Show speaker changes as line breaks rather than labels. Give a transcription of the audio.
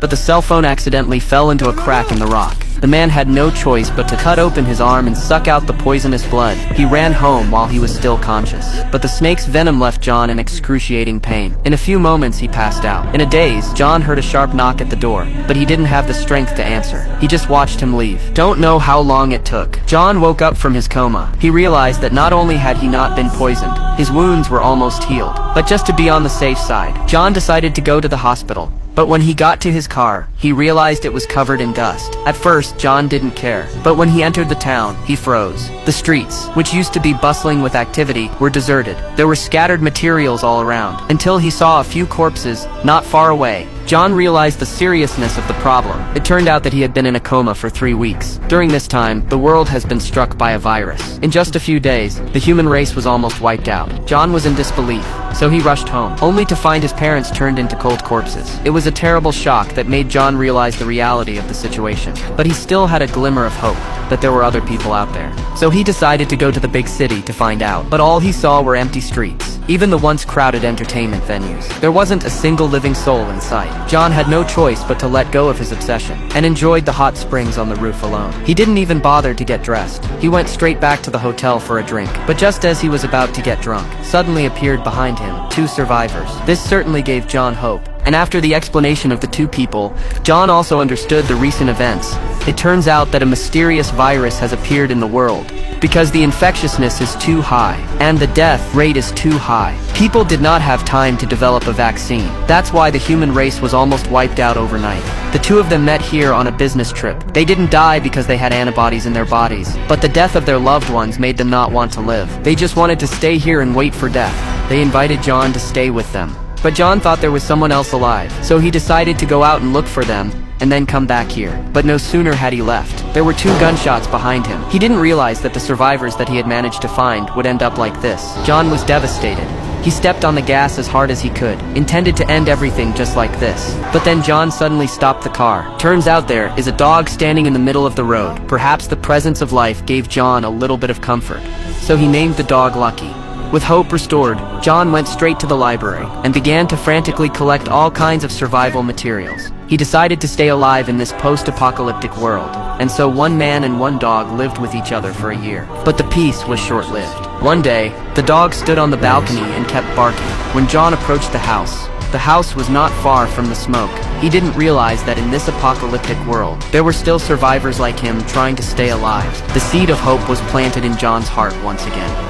but the cell phone accidentally fell into a crack in the rock. The man had no choice but to cut open his arm and suck out the poisonous blood. He ran home while he was still conscious, but the snake's venom left John in excruciating pain. In a few moments he passed out. In a daze, John heard a sharp knock at the door, but he didn't have the strength to answer. He just watched him leave. Don't know how long it took. John woke up from his coma. He realized that not only had he not been poisoned, his wounds were almost healed. But just to be on the safe side, John decided to go to the hospital. But when he got to his car, he realized it was covered in dust. At first, John didn't care, but when he entered the town, he froze. The streets, which used to be bustling with activity, were deserted. There were scattered materials all around, until he saw a few corpses not far away. John realized the seriousness of the problem. It turned out that he had been in a coma for 3 weeks. During this time, the world has been struck by a virus. In just a few days, the human race was almost wiped out. John was in disbelief, so he rushed home, only to find his parents turned into cold corpses. It was a terrible shock that made John realize the reality of the situation. But he still had a glimmer of hope that there were other people out there. So he decided to go to the big city to find out. But all he saw were empty streets, even the once crowded entertainment venues. There wasn't a single living soul in sight. John had no choice but to let go of his obsession, and enjoyed the hot springs on the roof alone. He didn't even bother to get dressed. He went straight back to the hotel for a drink. But just as he was about to get drunk, suddenly appeared behind him 2 survivors. This certainly gave John hope. And after the explanation of the 2 people, John also understood the recent events. It turns out that a mysterious virus has appeared in the world, because the infectiousness is too high, and the death rate is too high. People did not have time to develop a vaccine. That's why the human race was almost wiped out overnight. The 2 of them met here on a business trip. They didn't die because they had antibodies in their bodies, but the death of their loved ones made them not want to live. They just wanted to stay here and wait for death. They invited John to stay with them. But John thought there was someone else alive, so he decided to go out and look for them, and then come back here. But no sooner had he left, there were 2 gunshots behind him. He didn't realize that the survivors that he had managed to find would end up like this. John was devastated. He stepped on the gas as hard as he could, intended to end everything just like this. But then John suddenly stopped the car. Turns out there is a dog standing in the middle of the road. Perhaps the presence of life gave John a little bit of comfort, so he named the dog Lucky. With hope restored, John went straight to the library and began to frantically collect all kinds of survival materials. He decided to stay alive in this post-apocalyptic world, and so 1 man and 1 dog lived with each other for a year. But the peace was short-lived. One day, the dog stood on the balcony and kept barking. When John approached the house was not far from the smoke. He didn't realize that in this apocalyptic world, there were still survivors like him trying to stay alive. The seed of hope was planted in John's heart once again.